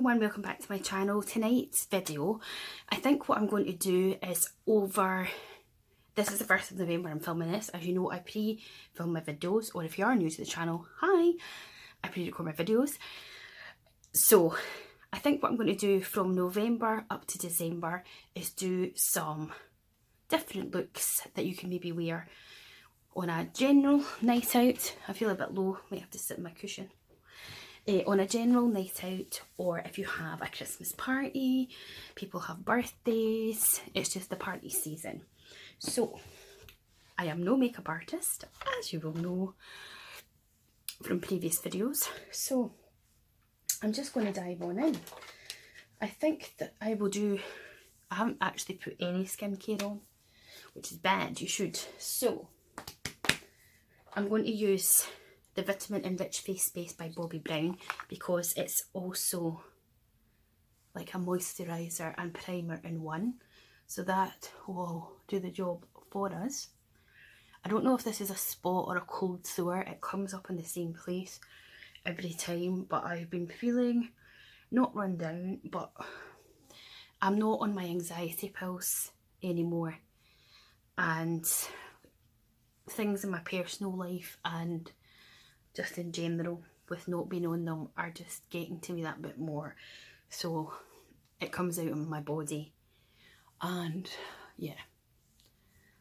everyone, welcome back to my channel. Tonight's video, I think what I'm going to do is this is the 1st of November I'm filming this. As you know, I pre-film my videos, or if you are new to the channel, hi, I pre-record my videos. So I think what I'm going to do from November up to December is do some different looks that you can maybe wear on a general night out. I feel a bit low, might have to sit in my cushion. On a general night out, or if you have a Christmas party, people have birthdays, it's just the party season. So I am no makeup artist, as you will know from previous videos, so I'm just going to dive on in. I think that I haven't actually put any skincare on, which is bad, you should. So I'm going to use the Vitamin Enriched Face Base by Bobbi Brown, because it's also like a moisturiser and primer in one, so that will do the job for us. I don't know if this is a spot or a cold sore, it comes up in the same place every time, but I've been feeling not run down, but I'm not on my anxiety pills anymore, and things in my personal life and just in general with not being on them are just getting to me that bit more, so it comes out in my body, and yeah,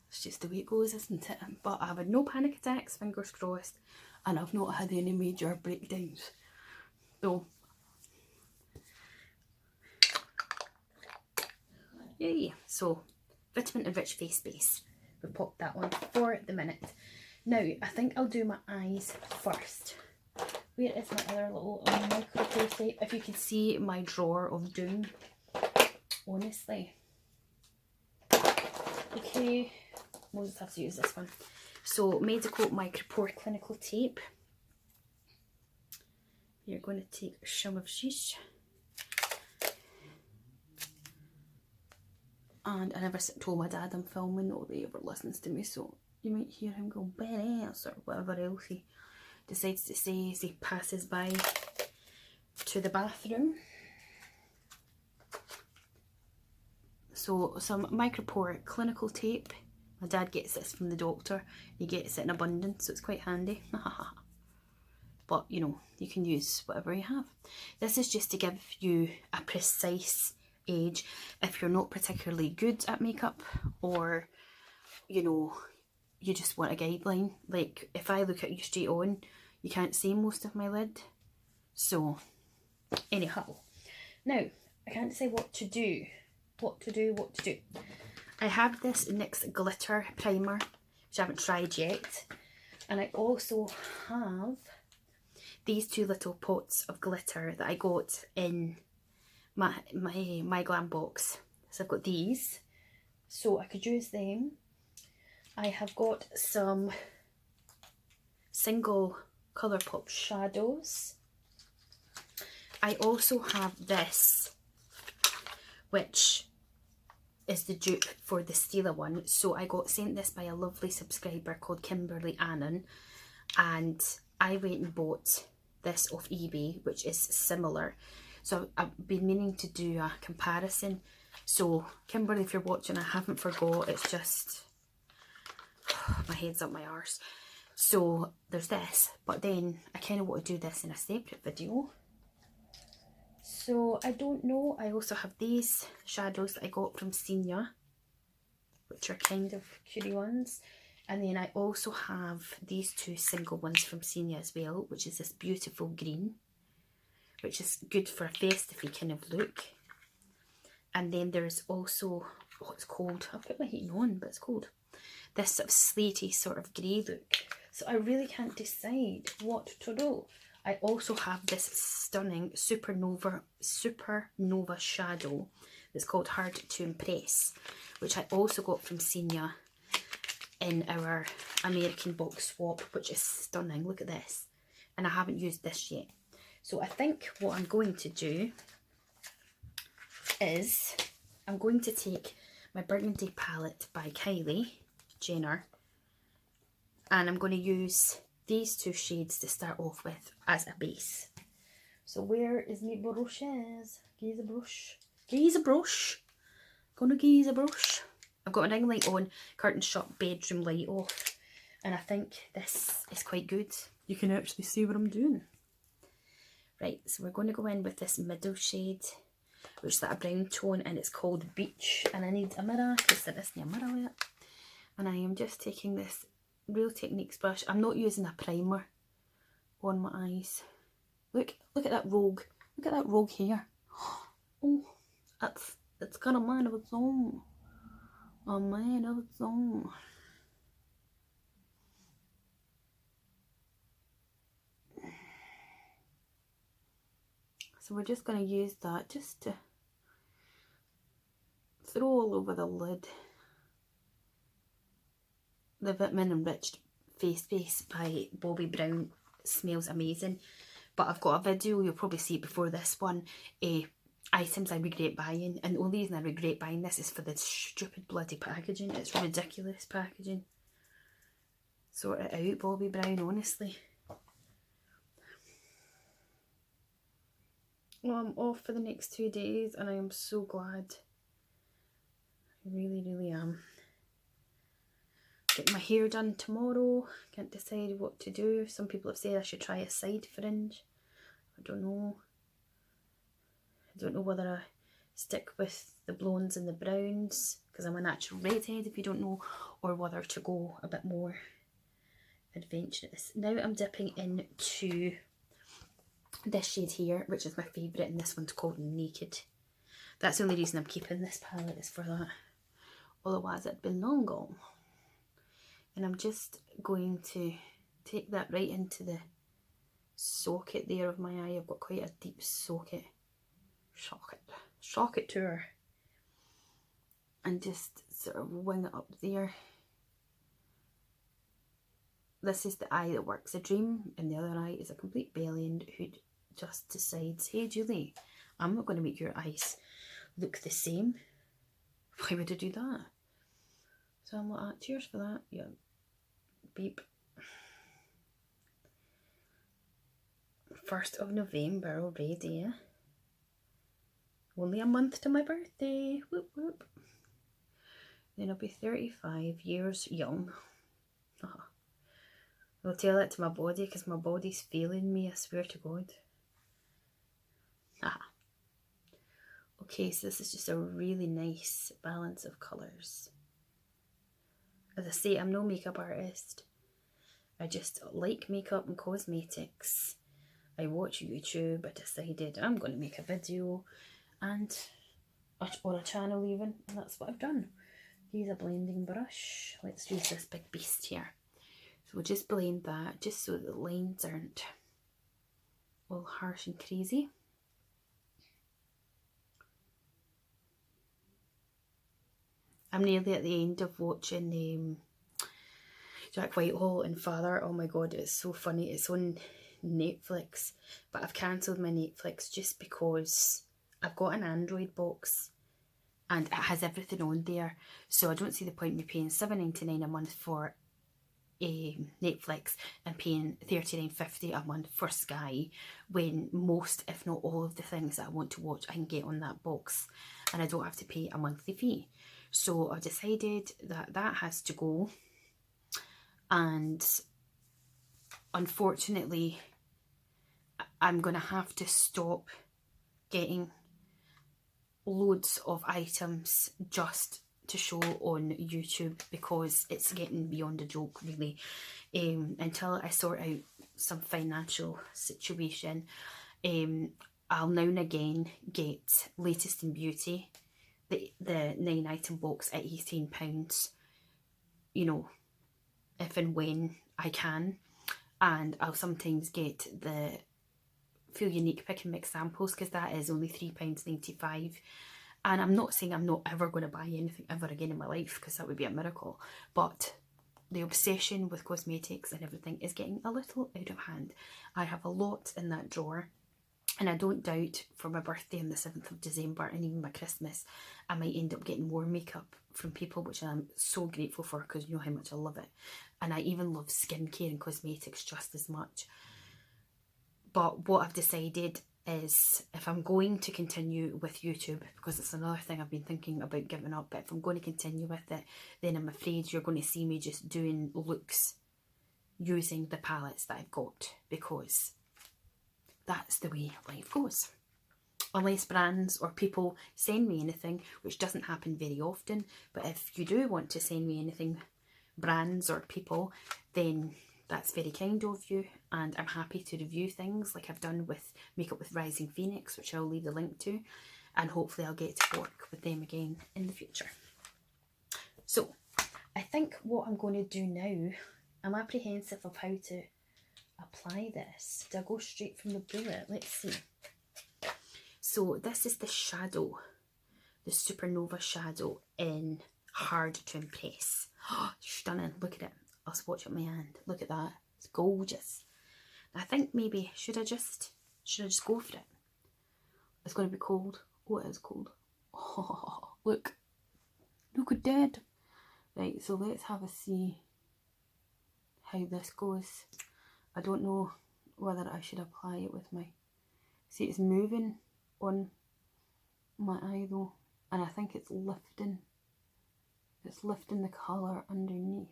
it's just the way it goes, isn't it? But I've had no panic attacks, fingers crossed, and I've not had any major breakdowns. So yay. So Vitamin Enriched Face Base, we popped that on for the minute. Now, I think I'll do my eyes first. Where is my other little micro tape? If you could see my drawer of doom, honestly. Okay, we'll just have to use this one. So, Medical Micropore Clinical Tape. You're going to take some of this. And I never told my dad I'm filming, nobody ever listens to me, so you might hear him go badass or whatever else he decides to say as he passes by to the bathroom. So some micropore clinical tape. My dad gets this from the doctor. He gets it in abundance, so it's quite handy. But you know, you can use whatever you have. This is just to give you a precise age if you're not particularly good at makeup, or you know, you just want a guideline. Like if I look at you straight on, you can't see most of my lid. So anyhow, now I can't say what to do. I have this NYX glitter primer, which I haven't tried yet, and I also have these two little pots of glitter that I got in my glam box. So I've got these, so I could use them. I have got some single Colourpop shadows. I also have this, which is the dupe for the Stila one. So I got sent this by a lovely subscriber called Kimberly Annan, and I went and bought this off eBay, which is similar. So I've been meaning to do a comparison. So Kimberly, if you're watching, I haven't forgot, it's just my head's up my arse. So there's this, but then I kind of want to do this in a separate video. So I don't know. I also have these shadows that I got from Senia, which are kind of cutie ones. And then I also have these two single ones from Senia as well, which is this beautiful green, which is good for a festive kind of look. And then there's also, oh, it's cold. I've put my heating on, but it's cold. This sort of slaty sort of grey look. So I really can't decide what to do. I also have this stunning supernova shadow that's called Hard to Impress, which I also got from Senia in our American box swap, which is stunning. Look at this. And I haven't used this yet. So I think what I'm going to do is I'm going to take my Burgundy palette by Kylie Jenner, and I'm going to use these two shades to start off with as a base. So where is my brushes? Gaze a brush. Gaze a brush. Gonna gaze a brush. I've got a ring light on, curtain shut, bedroom light off. And I think this is quite good. You can actually see what I'm doing. Right, so we're going to go in with this middle shade, which is that a brown tone, and it's called Beach. And I need a mirror, because there isn't a mirror with it. And I am just taking this Real Techniques brush. I'm not using a primer on my eyes. Look at that rogue. Look at that rogue hair. Oh, it's got a mind of its own. A mind of its own. So we're just going to use that just to throw all over the lid. The Vitamin Enriched Face Base by Bobbi Brown smells amazing. But I've got a video, you'll probably see it before this one, items I regret buying. And the only reason I regret buying this is for the stupid bloody packaging. It's ridiculous packaging. Sort it out, Bobbi Brown, honestly. Well, I'm off for the next 2 days and I am so glad. I really, really am. Get my hair done tomorrow. Can't decide what to do. Some people have said I should try a side fringe. I don't know. I don't know whether I stick with the blondes and the browns, because I'm a natural redhead if you don't know, or whether to go a bit more adventurous. Now I'm dipping into this shade here, which is my favourite, and this one's called Naked. That's the only reason I'm keeping this palette, is for that. Otherwise it'd been long gone. And I'm just going to take that right into the socket there of my eye. I've got quite a deep socket. Socket to her. And just sort of wing it up there. This is the eye that works a dream, and the other eye is a complete bellend who just decides, hey Julie, I'm not going to make your eyes look the same. Why would I do that? So I'm like, cheers for that. Yeah. Beep. 1st of November already, eh? Only a month to my birthday. Whoop whoop. Then I'll be 35 years young. I'll tell that to my body, because my body's failing me, I swear to God. Okay, so this is just a really nice balance of colours. As I say, I'm no makeup artist. I just like makeup and cosmetics. I watch YouTube. I decided I'm going to make a video or a channel even, and that's what I've done. Use a blending brush. Let's use this big beast here. So we'll just blend that just so the lines aren't all harsh and crazy. I'm nearly at the end of watching Jack Whitehall and Father. Oh my god, it's so funny. It's on Netflix, but I've cancelled my Netflix just because I've got an Android box and it has everything on there, so I don't see the point in me paying $7.99 a month for Netflix and paying $39.50 a month for Sky, when most, if not all, of the things that I want to watch I can get on that box and I don't have to pay a monthly fee. So I decided that that has to go, and unfortunately I'm going to have to stop getting loads of items just to show on YouTube, because it's getting beyond a joke really. Until I sort out some financial situation, I'll now and again get Latest in Beauty, the 9-item box at £18, you know, if and when I can. And I'll sometimes get the Feel Unique Pick and Mix samples, because that is only £3.95. And I'm not saying I'm not ever going to buy anything ever again in my life, because that would be a miracle, but the obsession with cosmetics and everything is getting a little out of hand. I have a lot in that drawer, and I don't doubt for my birthday on the 7th of December and even my Christmas, I might end up getting more makeup from people, which I'm so grateful for, because you know how much I love it. And I even love skincare and cosmetics just as much. But what I've decided is if I'm going to continue with YouTube, because it's another thing I've been thinking about giving up, but if I'm going to continue with it, then I'm afraid you're going to see me just doing looks using the palettes that I've got, because that's the way life goes. Unless brands or people send me anything, which doesn't happen very often, but if you do want to send me anything, brands or people, then that's very kind of you, and I'm happy to review things like I've done with Makeup with Rising Phoenix, which I'll leave the link to, and hopefully I'll get to work with them again in the future. So I think what I'm going to do now, I'm apprehensive of how to apply this. Do I go straight from the bullet? Let's see. So this is the shadow, the Supernova shadow in Hard to Impress. Oh, stunning. Look at it. I'll swatch it in my hand. Look at that. It's gorgeous. I think maybe, should I just go for it? It's going to be cold. Oh, it is cold. Oh, look. Look at that. Right, so let's have a see how this goes. I don't know whether I should apply it with my... See, it's moving on my eye though. And I think it's lifting. It's lifting the colour underneath.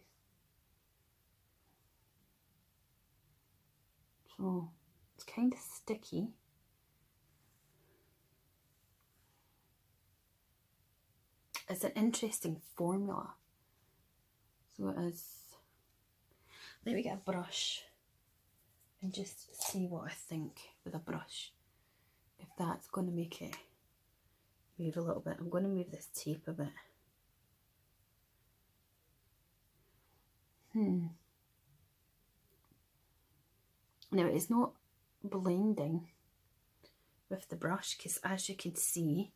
So it's kind of sticky. It's an interesting formula. So it is. Let me get a brush and just see what I think with a brush. If that's going to make it move a little bit. I'm going to move this tape a bit. Now it's not blending with the brush, because as you can see,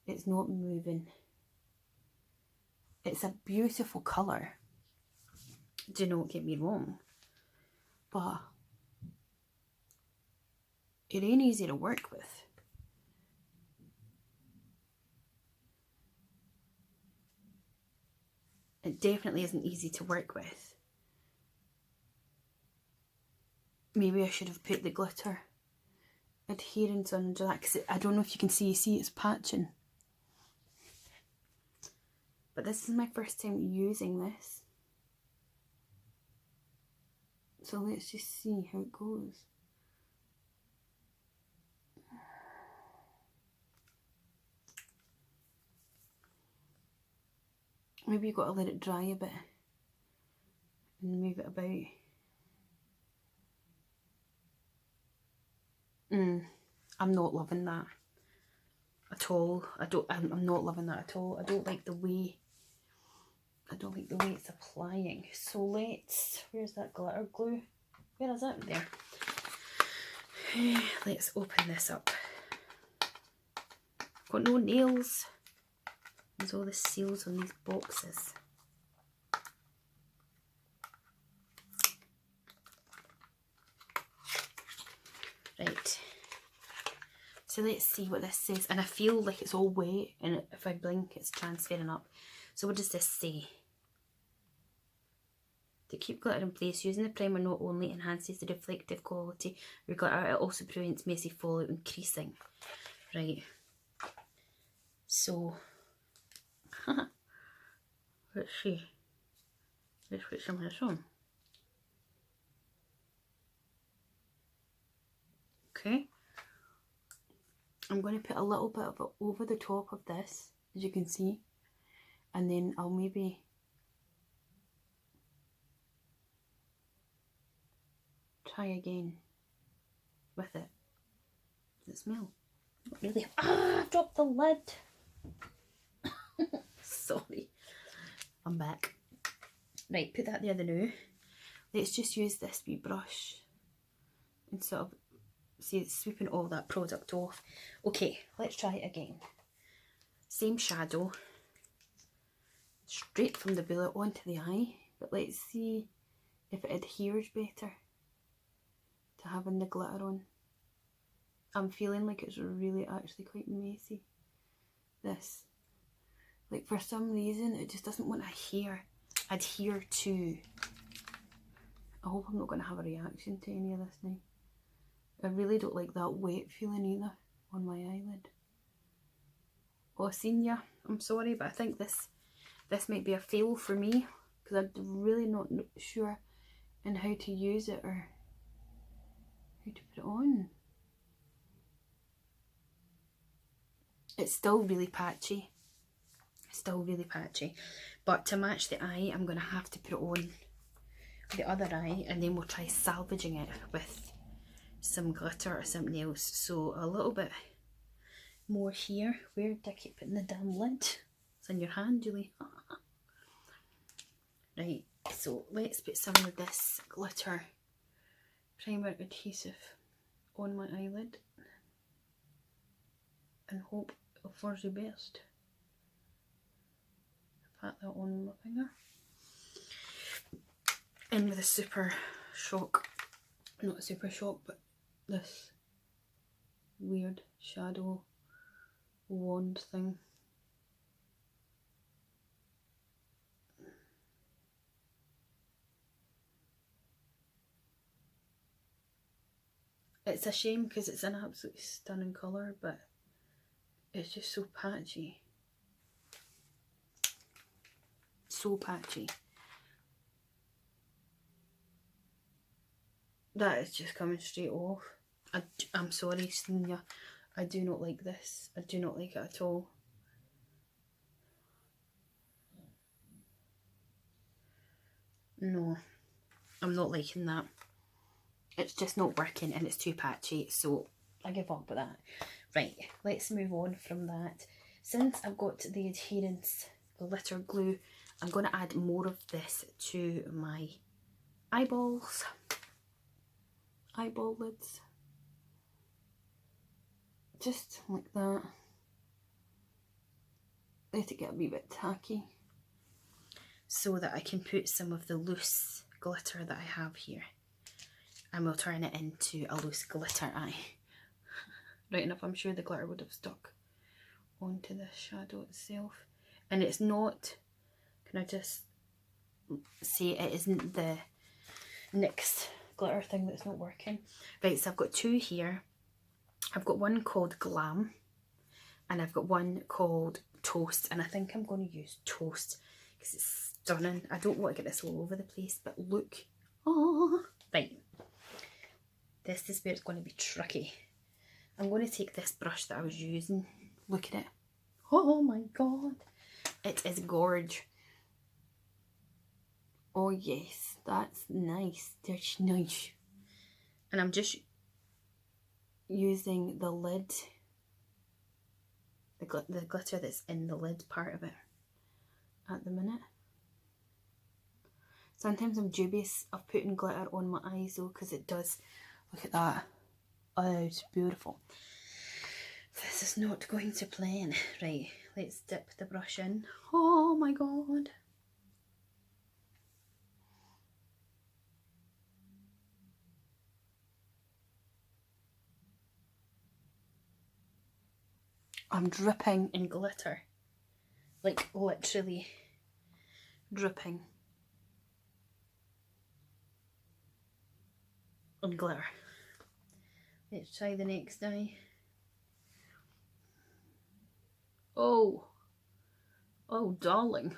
it's not moving. It's a beautiful colour, do not get me wrong, but it ain't easy to work with. It definitely isn't easy to work with. Maybe I should have put the glitter adherence under that, because I don't know if you can see it's patching. But this is my first time using this. So let's just see how it goes. Maybe you've got to let it dry a bit and move it about. I'm not loving that at all. I'm not loving that at all. I don't like the way it's applying. So where's that glitter glue? Where is it? There. Let's open this up. Got no nails. There's all the seals on these boxes. Right. So let's see what this says. And I feel like it's all wet, and if I blink it's transferring up. So what does this say? To keep glitter in place, using the primer not only enhances the reflective quality of your glitter, it also prevents messy fallout and creasing. Right. So, let's see. Let's put some of this on. Okay. I'm going to put a little bit of it over the top of this, as you can see. And then I'll maybe try again with it. Does it smell? Not really. Ah, I dropped the lid. Sorry. I'm back. Right, put that there the now. Let's just use this wee brush and sort of see it's sweeping all that product off. Okay, let's try it again. Same shadow. Straight from the bullet onto the eye. But let's see if it adheres better to having the glitter on. I'm feeling like it's really actually quite messy. This. Like for some reason it just doesn't want to adhere to. I hope I'm not going to have a reaction to any of this now. I really don't like that wet feeling either on my eyelid. Oh, senior, I'm sorry, but I think this might be a fail for me because I'm really not sure in how to use it or how to put it on. It's still really patchy. Still really patchy. But to match the eye, I'm going to have to put it on the other eye, and then we'll try salvaging it with some glitter or something else. So a little bit more here. Where did I keep putting the damn lid? It's in your hand, Julie. Right, so let's put some of this glitter primer adhesive on my eyelid and hope for the best. Pat that on my finger. In with a super shock, not a super shock, but this weird shadow wand thing. It's a shame because it's an absolutely stunning colour, but it's just so patchy. So patchy. That is just coming straight off. I'm sorry, Senior. I do not like this. I do not like it at all. No, I'm not liking that. It's just not working and it's too patchy, so I give up with that. Right, let's move on from that. Since I've got the adherence glitter glue, I'm going to add more of this to my eyeballs. Eyeball lids. Just like that. Let it get a wee bit tacky, so that I can put some of the loose glitter that I have here, and we'll turn it into a loose glitter eye. Right enough, I'm sure the glitter would have stuck onto the shadow itself. And it's not, can I just say it isn't the NYX glitter thing that's not working. Right, so I've got two here. I've got one called Glam and I've got one called Toast, and I think I'm going to use Toast because it's stunning. I don't want to get this all over the place, but look. Oh, right. This is where it's going to be tricky. I'm going to take this brush that I was using. Look at it. Oh my god. It is gorge. Oh yes, that's nice. That's nice. And I'm just using the lid, the glitter that's in the lid part of it at the minute. Sometimes I'm dubious of putting glitter on my eyes though, because it does, look at that. Oh, it's beautiful. This is not going to plan. Right, let's dip the brush in. Oh my god. I'm dripping in glitter. Like literally dripping in glitter. Let's try the next eye. Oh, oh darling.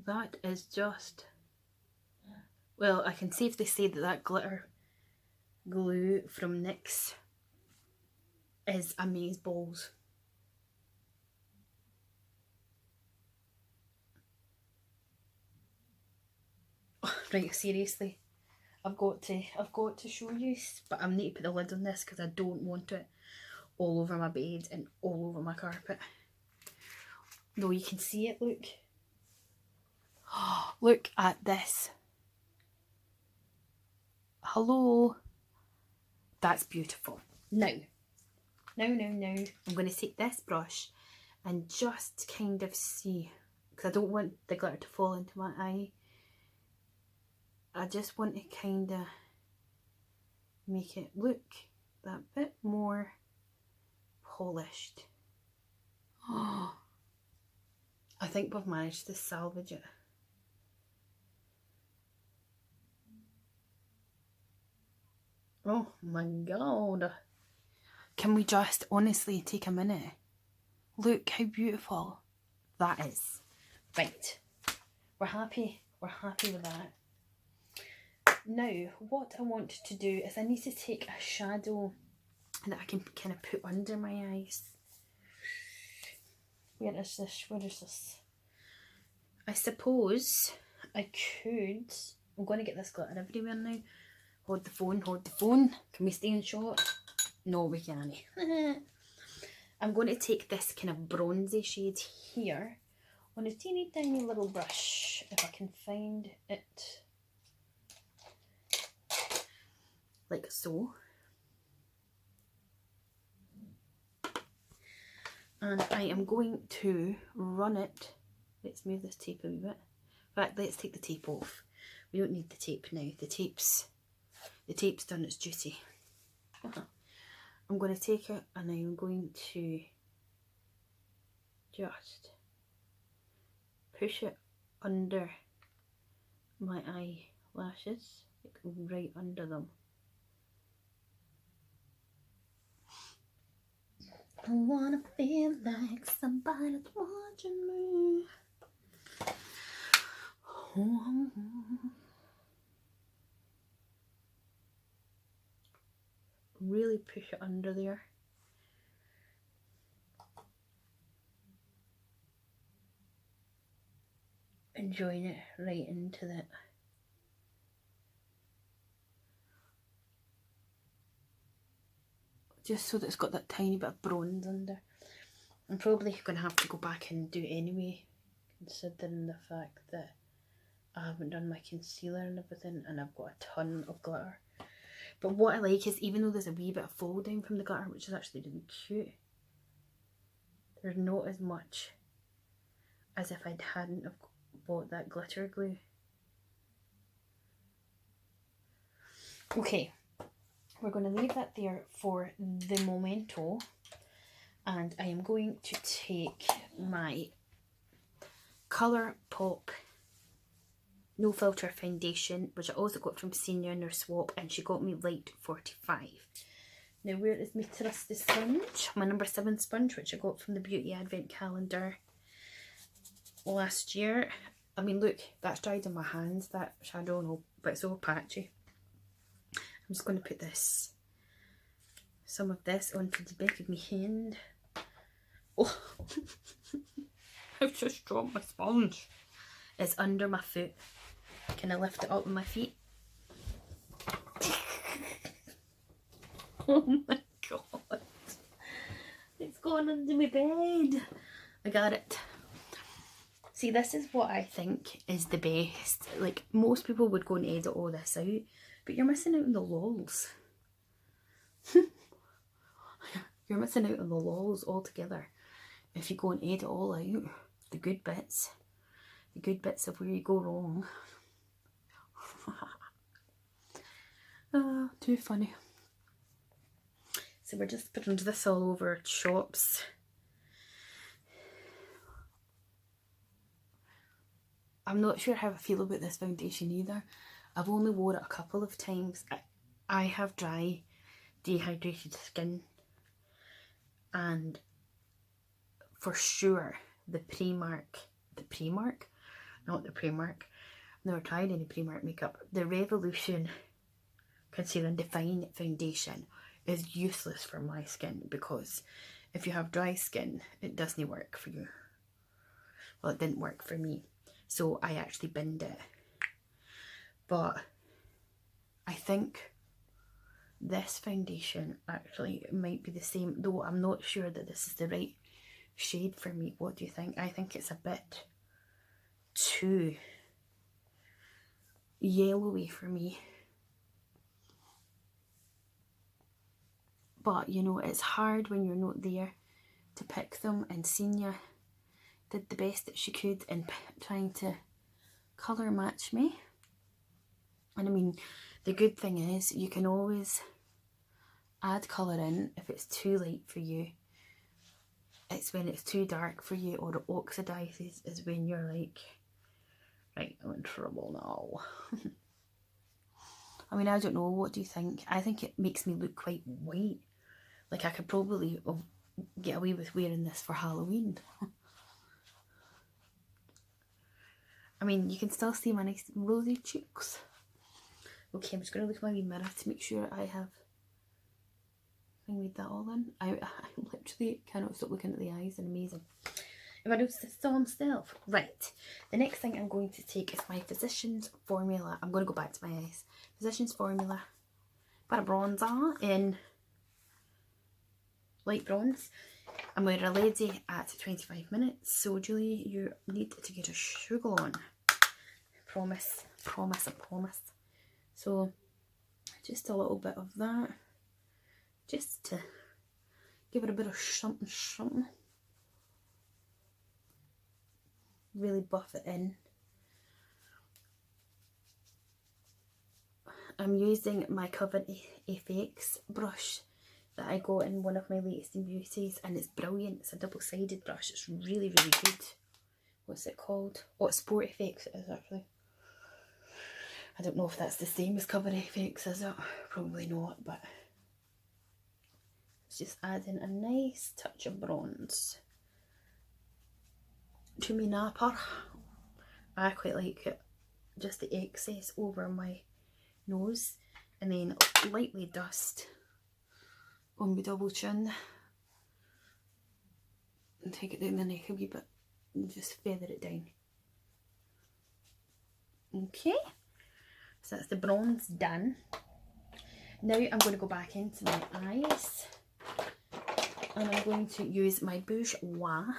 That is just, well, I can safely say that that glitter glue from NYX is amazeballs. Right, seriously, I've got to show you, but I need to put the lid on this because I don't want it all over my bed and all over my carpet. No, you can see it, look. Look at this. Hello. That's beautiful. Now, I'm going to take this brush and just kind of see, because I don't want the glitter to fall into my eye. I just want to kind of make it look that bit more polished. Oh, I think we've managed to salvage it. Oh my god. Can we just honestly take a minute? Look how beautiful that is. Right. We're happy. We're happy with that. Now, what I want to do is I need to take a shadow that I can kind of put under my eyes. Where is this? Where is this? I suppose I could... I'm going to get this glitter everywhere now. Hold the phone, hold the phone. Can we stay in shot? No, we can't. I'm going to take this kind of bronzy shade here on a teeny tiny little brush, if I can find it. Like so. And I am going to run it. Let's move this tape a wee bit. In fact, let's take the tape off. We don't need the tape now. The tape's done its duty. I'm going to take it and I'm going to just push it under my eyelashes, like right under them. I wanna feel like somebody's watching me. Oh. Really push it under there. And join it right into that. Just so that it's got that tiny bit of bronze under. I'm probably going to have to go back and do it anyway, considering the fact that I haven't done my concealer and everything and I've got a ton of glitter. But what I like is, even though there's a wee bit of fall down from the glitter, which is actually really cute, there's not as much as if I hadn't have bought that glitter glue. Okay, we're going to leave that there for the momento, and I am going to take my Colourpop No Filter foundation, which I also got from Senior in her swap, and she got me light 45. Now, where is my trusty sponge? My number 7 sponge, which I got from the Beauty Advent Calendar last year. I mean, look, that's dried in my hands, that shadow, and all, but it's all patchy. I'm just going to put some of this onto the back of my hand. Oh, I've just dropped my sponge. It's under my foot. Can I lift it up with my feet? Oh my god. It's gone under my bed. I got it. See, this is what I think is the best. Like, most people would go and edit all this out, but you're missing out on the lols. You're missing out on the lols altogether if you go and edit all out the good bits of where you go wrong. Too funny. So we're just putting this all over our chops. I'm not sure how I feel about this foundation either. I've only worn it a couple of times. I have dry, dehydrated skin, and for sure the Primark, I've never tried any Primark makeup. The Revolution Conceal and Define foundation is useless for my skin, because if you have dry skin, it doesn't work for you. Well, it didn't work for me, so I actually binned it. But I think this foundation actually might be the same, though I'm not sure that this is the right shade for me. What do you think? I think it's a bit too yellowy for me. But, you know, it's hard when you're not there to pick them, and Senior did the best that she could in trying to colour match me. And I mean, the good thing is you can always add colour in if it's too light for you. It's when it's too dark for you, or it oxidises, is when you're like, right, I'm in trouble now. I mean, I don't know, what do you think? I think it makes me look quite white. Like I could probably get away with wearing this for Halloween. I mean, you can still see my nice rosy cheeks. Okay, I'm just going to look at my wee mirror to make sure I have made that all in. I literally cannot stop looking at the eyes, and amazing. If I notice it's still on myself. Right, the next thing I'm going to take is my Physicians Formula. I'm going to go back to my eyes. Physicians Formula for a bronzer in light bronze. I'm wearing a lady at 25 minutes, so Julie, you need to get a sugar on. Promise, promise, I promise. So just a little bit of that, just to give it a bit of something, something. Really buff it in. I'm using my Coven FX brush that I got in one of my latest in beauties, and it's brilliant. It's a double-sided brush. It's really, really good. What's it called? Oh, it's Sport FX it is actually. I don't know if that's the same as Cover FX, is it? Probably not, but it's just adding a nice touch of bronze to my napper. I quite like it, just the excess over my nose, and then lightly dust on my double chin and take it down the neck a wee bit and just feather it down. Okay, so that's the bronze done. Now I'm going to go back into my eyes, and I'm going to use my Bourjois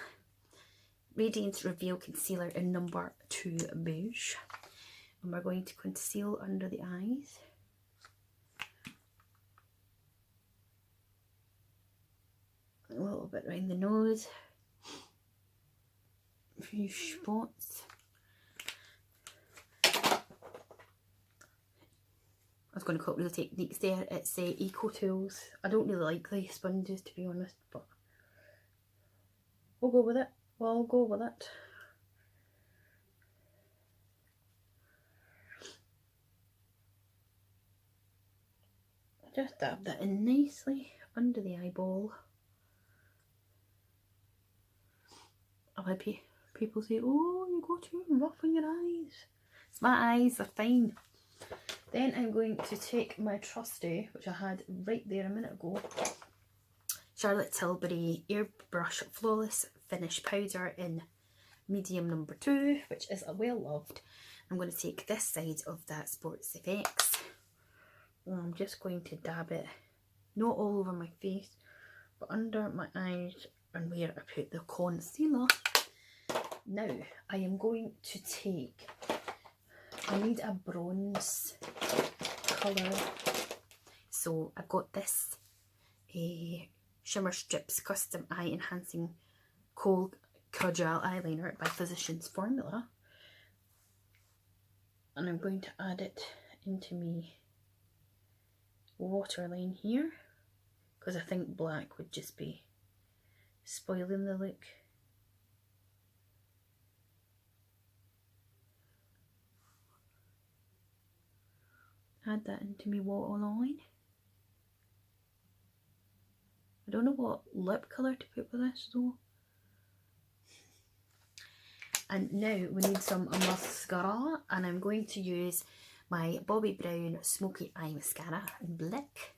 Radiance Reveal Concealer in number 2 Beige, and we're going to conceal under the eyes. A little bit around the nose, a few spots. I was going to copy the techniques there. It's Eco Tools. I don't really like the sponges, to be honest, but we'll go with it. We'll go with it. Just dab that in nicely under the eyeball. I've had people say, oh, you go too rough on your eyes. It's my eyes, they're fine. Then I'm going to take my trusty, which I had right there a minute ago, Charlotte Tilbury Airbrush Flawless Finish Powder in medium number 2, which is a well loved. I'm going to take this side of that Sports FX, and I'm just going to dab it, not all over my face, but under my eyes and where I put the concealer. Now I am going to take, I need a bronze colour, so I've got this Shimmer Strips Custom Eye Enhancing Kohl Kajal Eyeliner by Physicians Formula, and I'm going to add it into me waterline here, because I think black would just be spoiling the look. Add that into me waterline. I don't know what lip colour to put with this though. And now we need some mascara, and I'm going to use my Bobbi Brown Smoky Eye Mascara in Blick.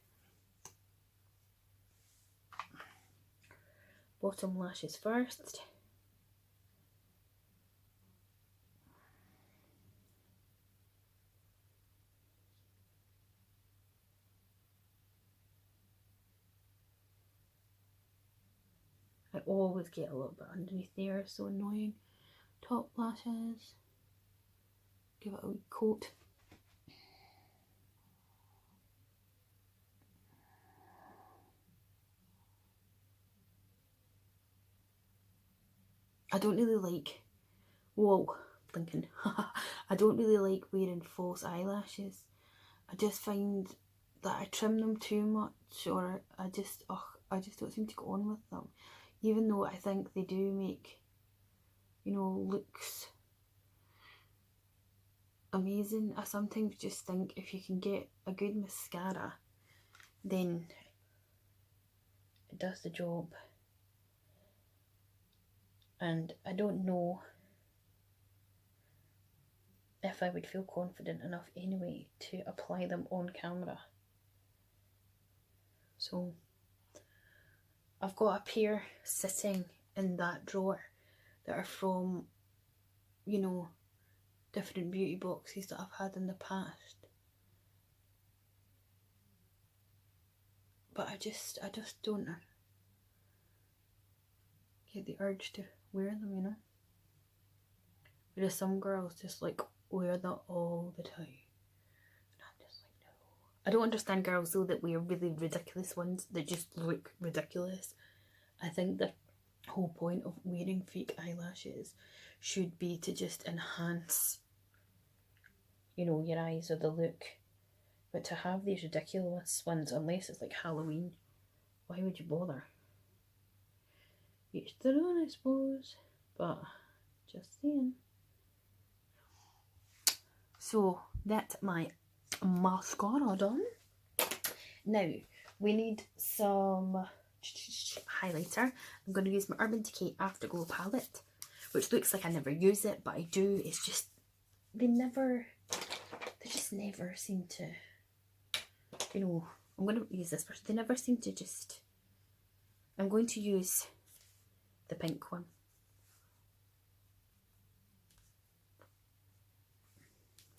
Bottom lashes first. I always get a little bit underneath there, so annoying. Top lashes. Give it a wee coat. I don't really like, whoa, thinking, I don't really like wearing false eyelashes. I just find that I trim them too much, or I just don't seem to go on with them. Even though I think they do make, you know, looks amazing. I sometimes just think if you can get a good mascara, then it does the job. And I don't know if I would feel confident enough anyway to apply them on camera. So I've got a pair sitting in that drawer that are from, you know, different beauty boxes that I've had in the past. But I just don't get the urge to wear them, you know. Whereas some girls just like wear that all the time. And I'm just like, no. I don't understand girls though that wear really ridiculous ones that just look ridiculous. I think the whole point of wearing fake eyelashes should be to just enhance, you know, your eyes or the look. But to have these ridiculous ones, unless it's like Halloween, why would you bother? Each their own, I suppose. But just saying. So that's my mascara done. Now we need some highlighter. I'm going to use my Urban Decay Afterglow palette, which looks like I never use it, but I do. It's just they just never seem to, you know. I'm going to use this first. They never seem to just. I'm going to use the pink one.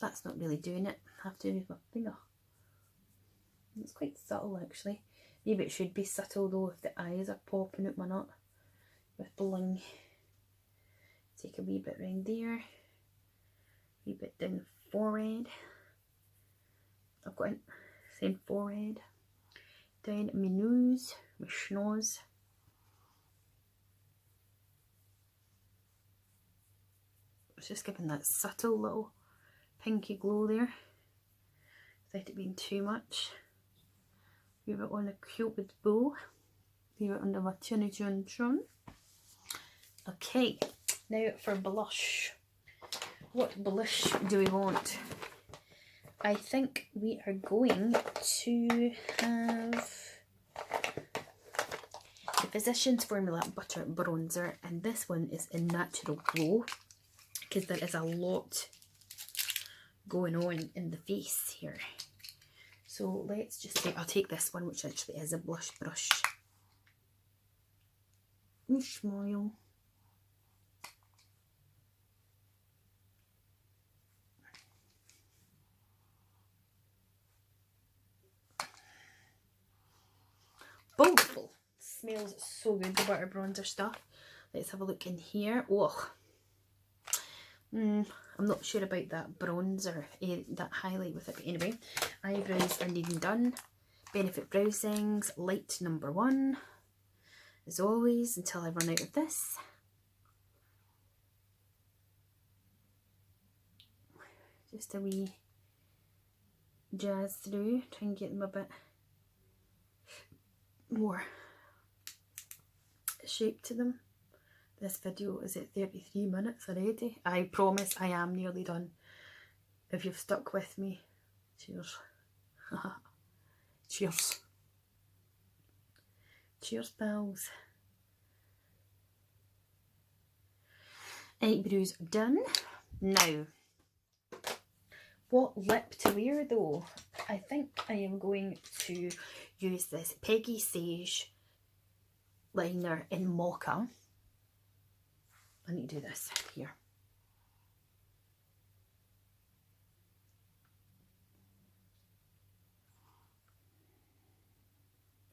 That's not really doing it. I have to use my finger. It's quite subtle actually. Maybe it should be subtle though if the eyes are popping out my nut with bling. Take a wee bit round there. A wee bit down the forehead. I've got the same forehead. Down my nose, my schnoz. It's just giving that subtle little pinky glow there without it being too much. Leave it on a cupid's bow. Leave it under my chinny chin chin. Okay, now for blush. What blush do we want? I think we are going to have the Physicians Formula Butter Bronzer, and this one is in Natural Glow because there is a lot going on in the face here. So let's just say I'll take this one, which actually is a blush brush. And smile. Beautiful. Smells so good, the butter bronzer stuff. Let's have a look in here. Oh, I'm not sure about that bronzer, that highlight with it, but anyway, eyebrows are needing done. Benefit Browsings, light number 1, as always, until I run out of this. Just a wee jazz through, try and get them a bit more shape to them. This video is at 33 minutes already. I promise I am nearly done. If you've stuck with me, cheers. Cheers. Cheers, pals. Eyebrows done. Now, what lip to wear though? I think I am going to use this Peggy Sage liner in Mocha. I need to do this here.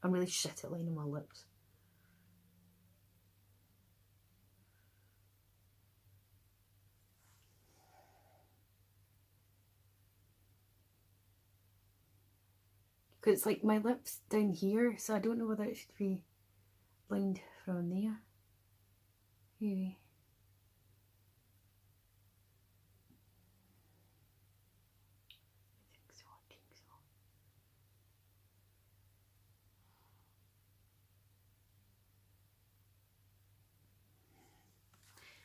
I'm really shit at lining my lips. Because it's like my lips down here, so I don't know whether it should be lined from there. Maybe. I think so.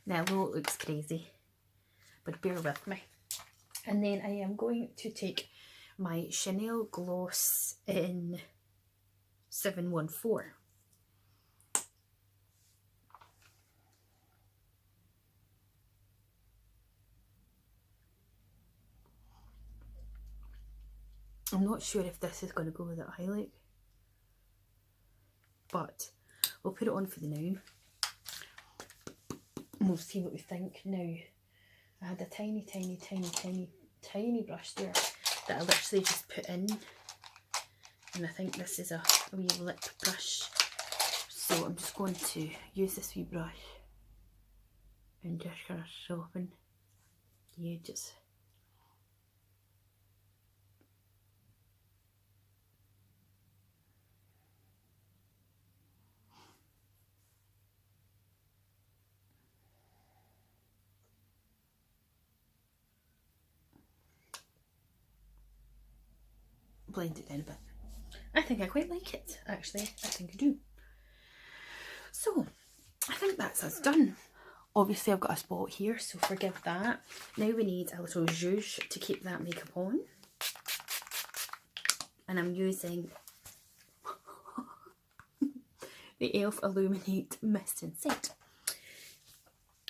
Now, I know it looks crazy, but bear with me. And then I am going to take my Chanel gloss in 714. I'm not sure if this is going to go with the highlight, but we'll put it on for the now. And we'll see what we think. Now, I had a tiny brush there that I literally just put in. And I think this is a wee lip brush. So I'm just going to use this wee brush and just kind of soften the edges. Blend it in a bit. I think I quite like it, actually. I think I do. So, I think that's us done. Obviously, I've got a spot here, so forgive that. Now we need a little zhuzh to keep that makeup on. And I'm using the e.l.f. Illuminate Mist and Set.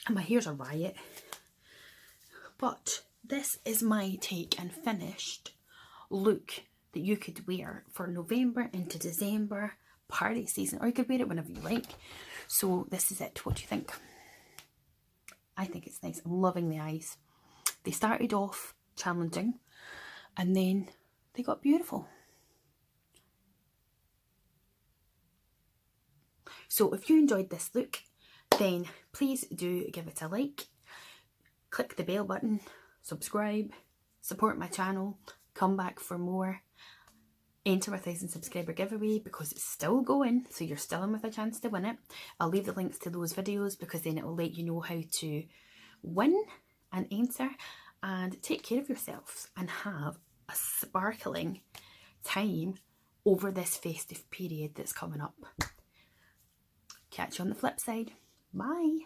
And my hair's a riot. But this is my take and finished look that you could wear for November into December party season, or you could wear it whenever you like. So this is it. What do you think? I think it's nice. I'm loving the eyes. They started off challenging and then they got beautiful. So if you enjoyed this look, then please do give it a like, click the bell button, subscribe, support my channel, come back for more. Enter a 1,000 subscriber giveaway because it's still going, so you're still in with a chance to win it. I'll leave the links to those videos because then it will let you know how to win and enter. And take care of yourselves and have a sparkling time over this festive period that's coming up. Catch you on the flip side. Bye.